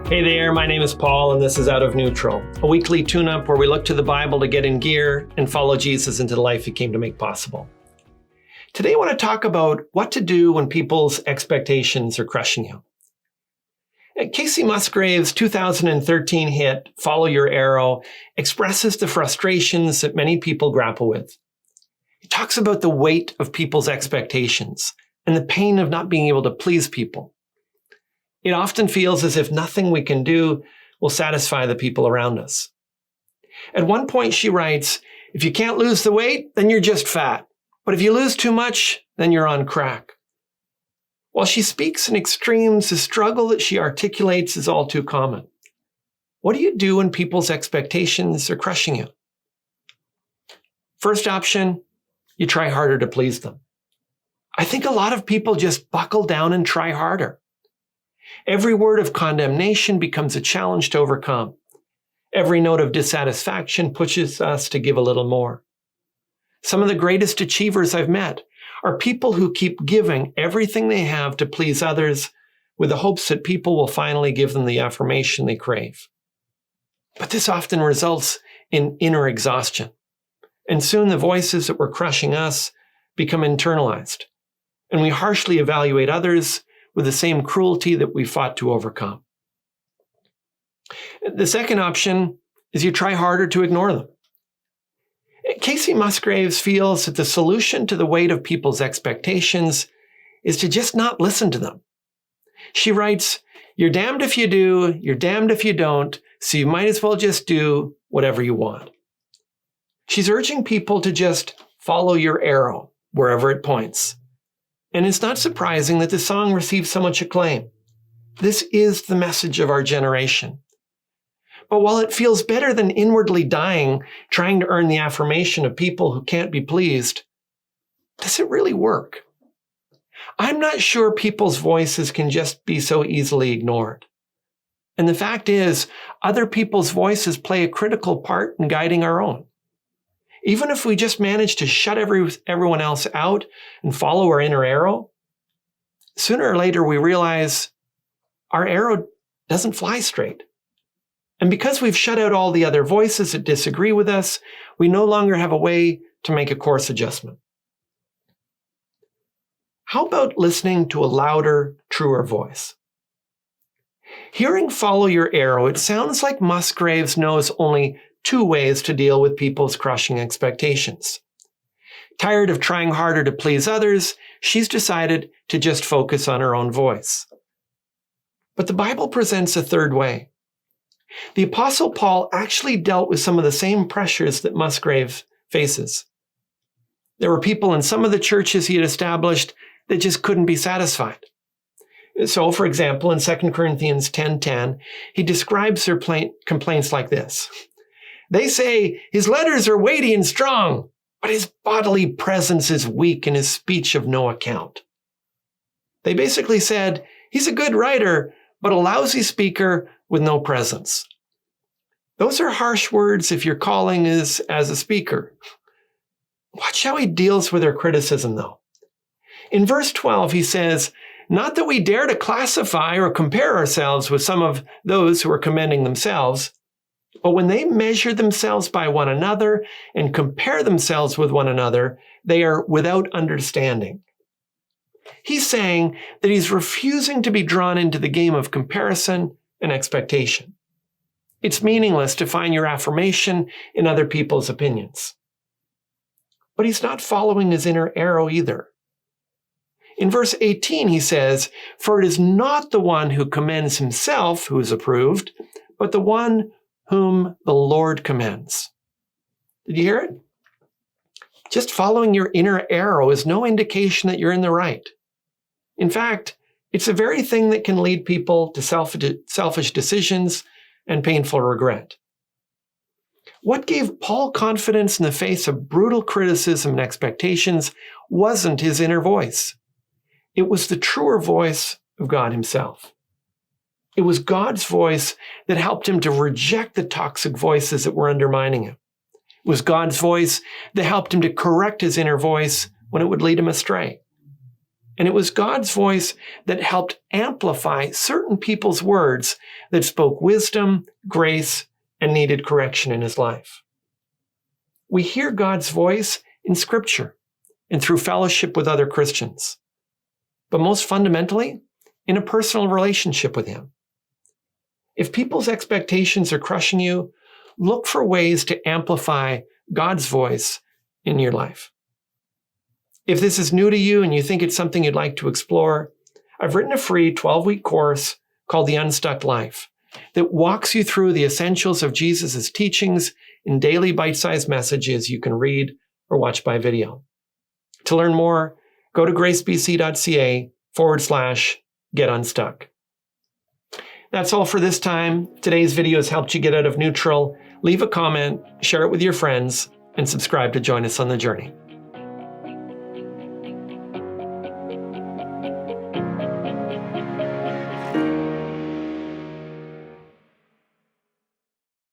Hey there, my name is Paul, and this is Out of Neutral, a weekly tune-up where we look to the Bible to get in gear and follow Jesus into the life he came to make possible. Today I want to talk about what to do when people's expectations are crushing you. Kacey Musgraves' 2013 hit, Follow Your Arrow, expresses the frustrations that many people grapple with. It talks about the weight of people's expectations and the pain of not being able to please people. It often feels as if nothing we can do will satisfy the people around us. At one point she writes, if you can't lose the weight, then you're just fat. But if you lose too much, then you're on crack. While she speaks in extremes, the struggle that she articulates is all too common. What do you do when people's expectations are crushing you? First option, you try harder to please them. I think a lot of people just buckle down and try harder. Every word of condemnation becomes a challenge to overcome. Every note of dissatisfaction pushes us to give a little more. Some of the greatest achievers I've met are people who keep giving everything they have to please others with the hopes that people will finally give them the affirmation they crave. But this often results in inner exhaustion. And soon the voices that were crushing us become internalized. And we harshly evaluate others with the same cruelty that we fought to overcome. The second option is you try harder to ignore them. Kacey Musgraves feels that the solution to the weight of people's expectations is to just not listen to them. She writes, you're damned if you do, you're damned if you don't, so you might as well just do whatever you want. She's urging people to just follow your arrow wherever it points. And it's not surprising that the song received so much acclaim. This is the message of our generation. But while it feels better than inwardly dying, trying to earn the affirmation of people who can't be pleased, does it really work? I'm not sure people's voices can just be so easily ignored. And the fact is, other people's voices play a critical part in guiding our own. Even if we just manage to shut everyone else out and follow our inner arrow, sooner or later we realize our arrow doesn't fly straight. And because we've shut out all the other voices that disagree with us, we no longer have a way to make a course adjustment. How about listening to a louder, truer voice? Hearing Follow Your Arrow, it sounds like Musgraves knows only two ways to deal with people's crushing expectations. Tired of trying harder to please others, she's decided to just focus on her own voice. But the Bible presents a third way. The Apostle Paul actually dealt with some of the same pressures that Musgraves faces. There were people in some of the churches he had established that just couldn't be satisfied. So, for example, in 2 Corinthians 10:10, he describes their complaints like this. They say his letters are weighty and strong, but his bodily presence is weak and his speech of no account. They basically said, he's a good writer, but a lousy speaker with no presence. Those are harsh words if your calling is as a speaker. Watch how he deals with their criticism, though. In verse 12, he says, not that we dare to classify or compare ourselves with some of those who are commending themselves, but when they measure themselves by one another and compare themselves with one another, they are without understanding. He's saying that he's refusing to be drawn into the game of comparison and expectation. It's meaningless to find your affirmation in other people's opinions. But he's not following his inner arrow either. In verse 18, he says, for it is not the one who commends himself who is approved, but the one whom the Lord commends. Did you hear it? Just following your inner arrow is no indication that you're in the right. In fact, it's the very thing that can lead people to selfish decisions and painful regret. What gave Paul confidence in the face of brutal criticism and expectations wasn't his inner voice. It was the truer voice of God himself. It was God's voice that helped him to reject the toxic voices that were undermining him. It was God's voice that helped him to correct his inner voice when it would lead him astray. And it was God's voice that helped amplify certain people's words that spoke wisdom, grace, and needed correction in his life. We hear God's voice in Scripture and through fellowship with other Christians, but most fundamentally, in a personal relationship with him. If people's expectations are crushing you, look for ways to amplify God's voice in your life. If this is new to you and you think it's something you'd like to explore, I've written a free 12-week course called The Unstuck Life that walks you through the essentials of Jesus' teachings in daily bite-sized messages you can read or watch by video. To learn more, go to gracebc.ca/get unstuck. That's all for this time. Today's video has helped you get out of neutral. Leave a comment, share it with your friends, and subscribe to join us on the journey.